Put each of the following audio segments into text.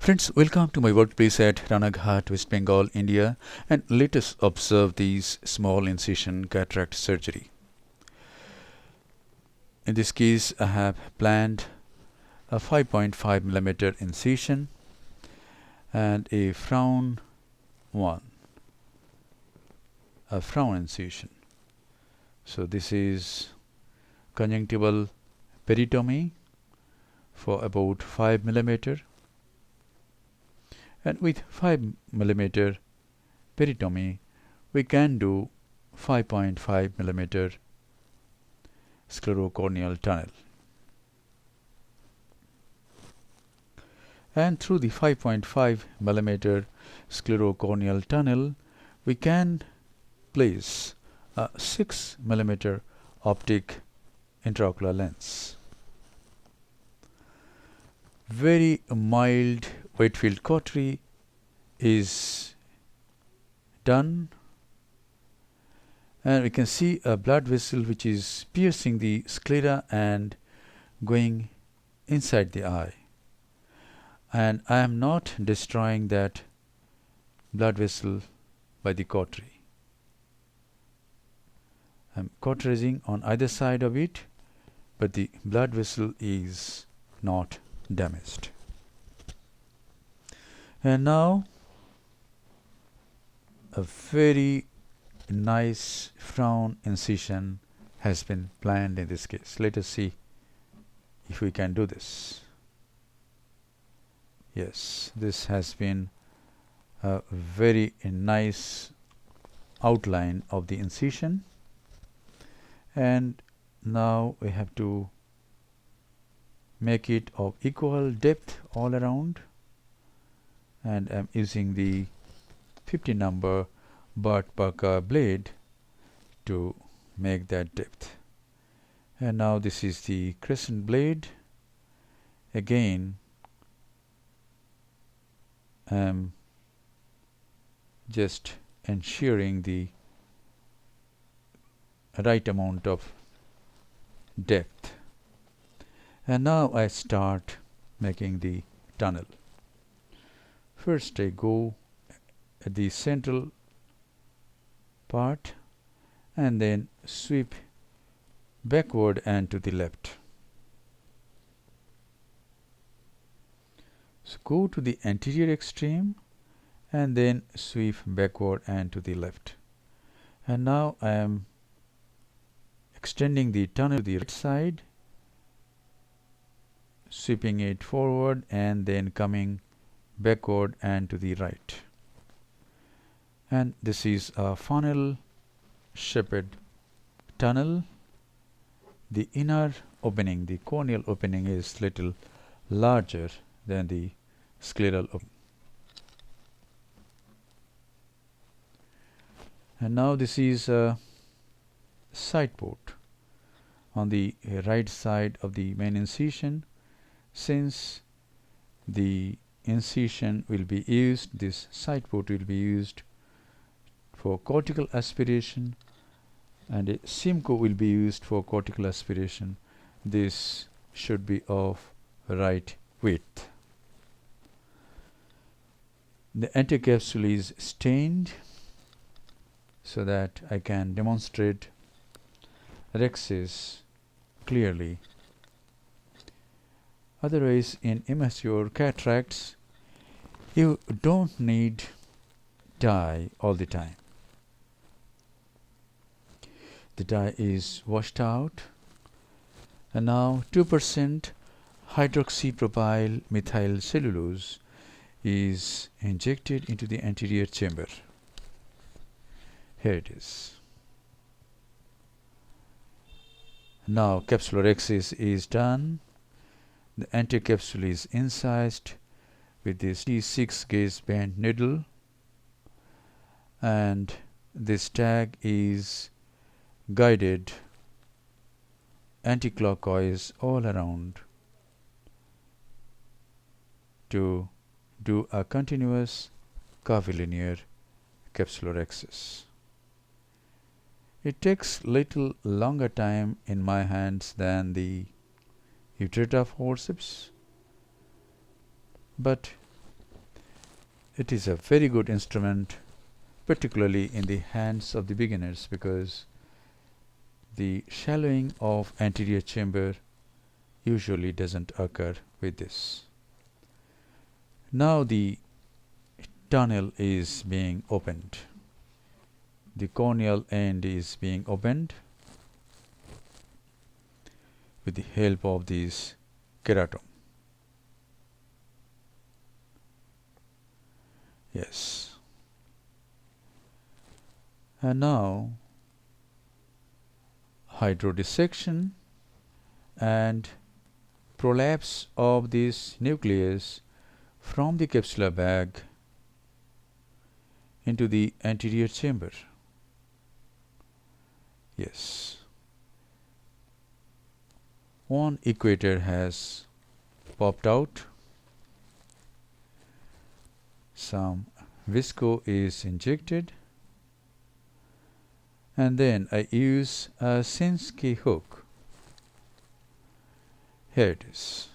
Friends, welcome to my workplace at Ranaghat, West Bengal, India, and let us observe these small incision cataract surgery. In this case, I have planned a 5.5 millimeter incision and a frown incision. So this is conjunctival peritomy for about 5 millimeter. And with 5 millimeter peritomy, we can do 5.5 millimeter sclerocorneal tunnel. And through the 5.5 millimeter sclerocorneal tunnel, we can place a 6 millimeter optic intraocular lens. Very mild wet field cautery is done, and we can see a blood vessel which is piercing the sclera and going inside the eye, and I am not destroying that blood vessel by the cautery. I am cauterizing on either side of it, but the blood vessel is not damaged. And now a very nice frown incision has been planned in this case. Let us see if we can do this. Yes, this has been a very nice outline of the incision, and now we have to make it of equal depth all around, and I'm using the 50 number Bart Parker blade to make that depth. And now this is the crescent blade. Again, I'm just ensuring the right amount of depth. And now I start making the tunnel. First I go at the central part and then sweep backward and to the left. So go to the anterior extreme and then sweep backward and to the left. And now I am extending the tunnel to the right side, sweeping it forward and then coming backward and to the right. And this is a funnel shaped tunnel. The inner opening, the corneal opening, is little larger than the scleral opening. And now this is a side port on the right side of the main incision. Since the incision will be used, this side port will be used for cortical aspiration, and a Simcoe will be used for cortical aspiration. This should be of right width. The anticapsule is stained so that I can demonstrate rhexis clearly. Otherwise, in immature cataracts, you don't need dye all the time. The dye is washed out, and now 2% hydroxypropyl methyl cellulose is injected into the anterior chamber. Here it is. Now Capsulorhexis is done. The anticapsule is incised with this SICS gauge bent needle, and this tag is guided anticlockwise all around to do a continuous curvilinear capsulorhexis. It takes little longer time in my hands than the Utrata forceps, but it is a very good instrument, particularly in the hands of the beginners, because the shallowing of anterior chamber usually doesn't occur with this. Now the tunnel is being opened. The corneal end is being opened with the help of this keratome. Yes. And now hydrodissection and prolapse of this nucleus from the capsular bag into the anterior chamber. Yes. One equator has popped out. Some visco is injected, and then I use a Sinski hook. Here it is.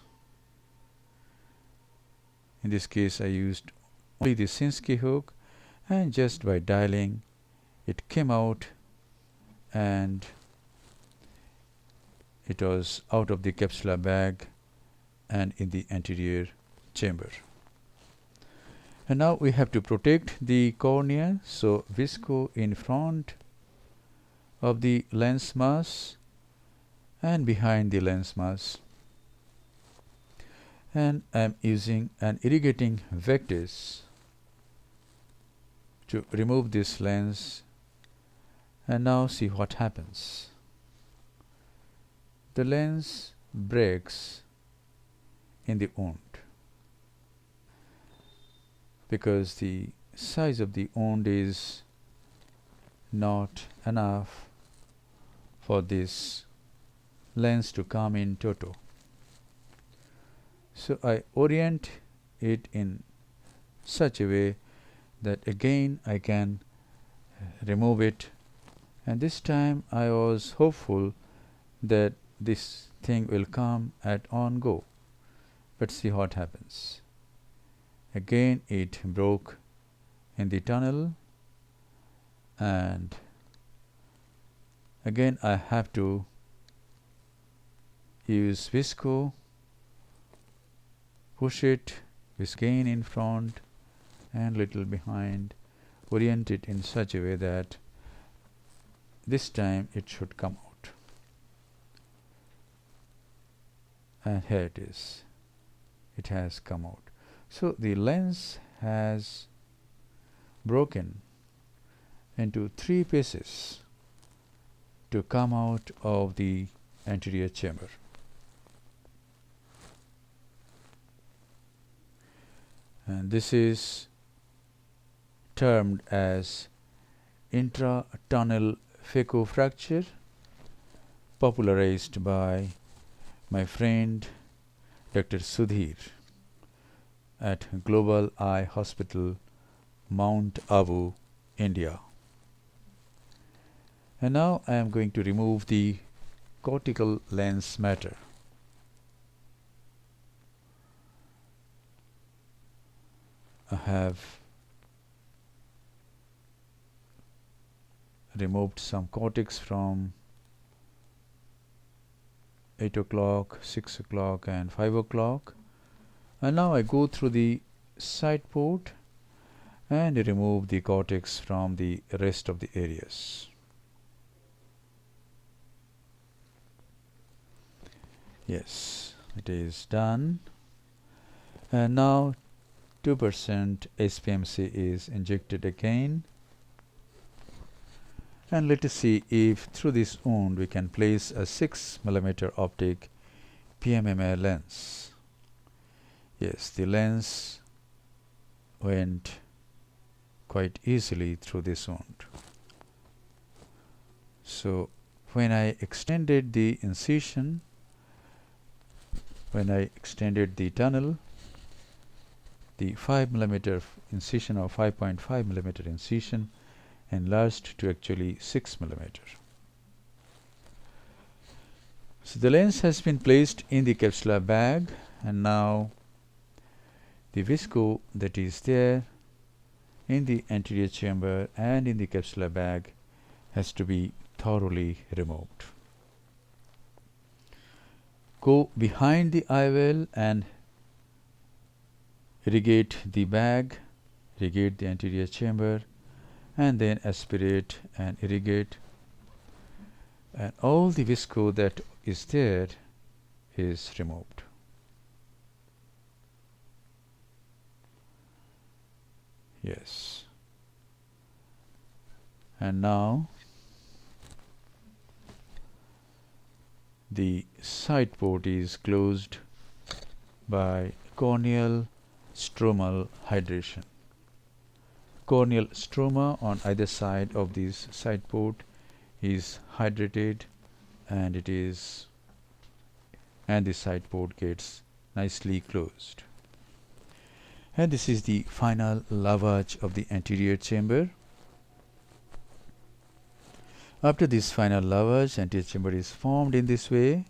In this case I used only the Sinski hook, and just by dialing it came out and it was out of the capsular bag and in the anterior chamber. And now we have to protect the cornea, so visco in front of the lens mass and behind the lens mass. And I am using an irrigating vectis to remove this lens, and now see what happens. The lens breaks in the wound because the size of the wound is not enough for this lens to come in toto. So I orient it in such a way that again I can remove it, and this time I was hopeful that this thing will come at on go, but see what happens. Again it broke in the tunnel, and again I have to use visco, push it with gain in front and little behind, orient it in such a way that this time it should come out. And here it is. It has come out. So the lens has broken into 3 pieces to come out of the anterior chamber. And this is termed as intratunnel phaco fracture, popularized by my friend Dr. Sudhir at Global Eye Hospital, Mount Abu, India. And now I am going to remove the cortical lens matter. I have removed some cortex from 8 o'clock, 6 o'clock and 5 o'clock, and now I go through the side port and remove the cortex from the rest of the areas. Yes, it is done, and now 2% SPMC is injected again, and let us see if through this wound we can place a 6mm optic PMMA lens. Yes, the lens went quite easily through this wound. So when I extended the incision, when I extended the tunnel, the 5mm incision or 5.5mm incision enlarged to actually 6mm. So the lens has been placed in the capsular bag, and now the visco that is there in the anterior chamber and in the capsular bag has to be thoroughly removed. Go behind the IOL and irrigate the bag, irrigate the anterior chamber, and then aspirate and irrigate, and all the visco that is there is removed. Yes. And now the side port is closed by corneal stromal hydration. Corneal stroma on either side of this side port is hydrated, and the side port gets nicely closed. And this is the final lavage of the anterior chamber. After this final lavage, anterior chamber is formed in this way,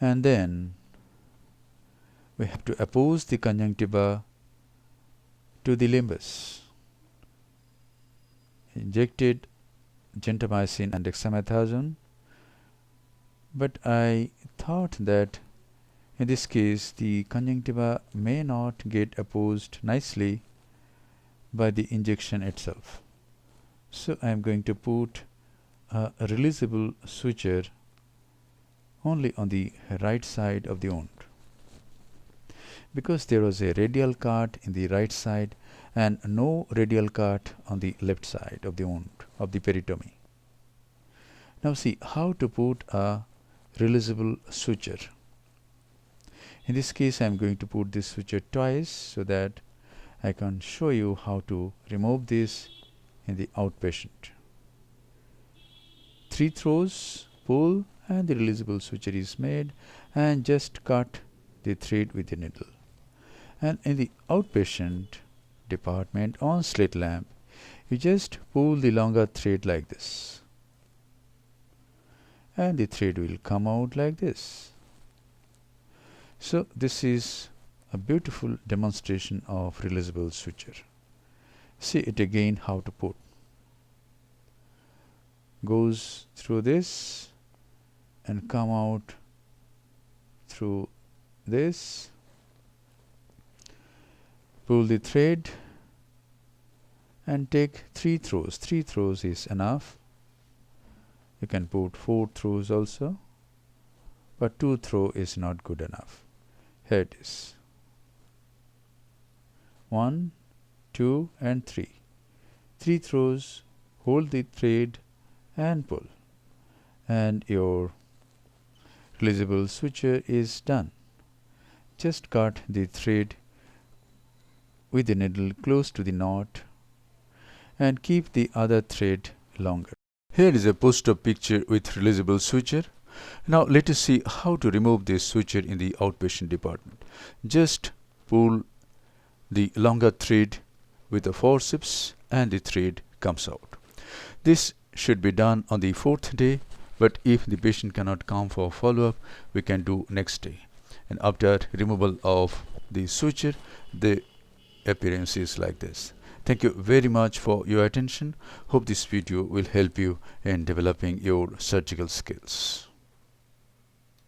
and then we have to oppose the conjunctiva to the limbus. Injected gentamicin and dexamethasone, but I thought that in this case the conjunctiva may not get opposed nicely by the injection itself. So I am going to put a releasable suture only on the right side of the wound, because there was a radial cut in the right side and no radial cut on the left side of the wound of the peritomy. Now see how to put a releasable suture. In this case I am going to put this suture twice so that I can show you how to remove this in the outpatient. 3 throws, pull, and the releasable suture is made, and just cut the thread with the needle. And in the outpatient department on slit lamp, you just pull the longer thread like this, and the thread will come out like this. So this is a beautiful demonstration of releasable suture. See it again how to put. Goes through this and come out through this. Pull the thread and take 3 throws. 3 throws is enough. You can put 4 throws also, but 2 throw is not good enough. Here it is. 1, 2 and 3. 3 throws, hold the thread and pull, and your releasable suture is done. Just cut the thread with the needle close to the knot and keep the other thread longer. Here is a post-op picture with releasable suture. Now let us see how to remove this suture in the outpatient department. Just pull the longer thread with a forceps and the thread comes out. This should be done on the 4th day, but if the patient cannot come for follow-up, we can do next day. And after removal of the suture, the appearance is like this. Thank you very much for your attention. Hope this video will help you in developing your surgical skills.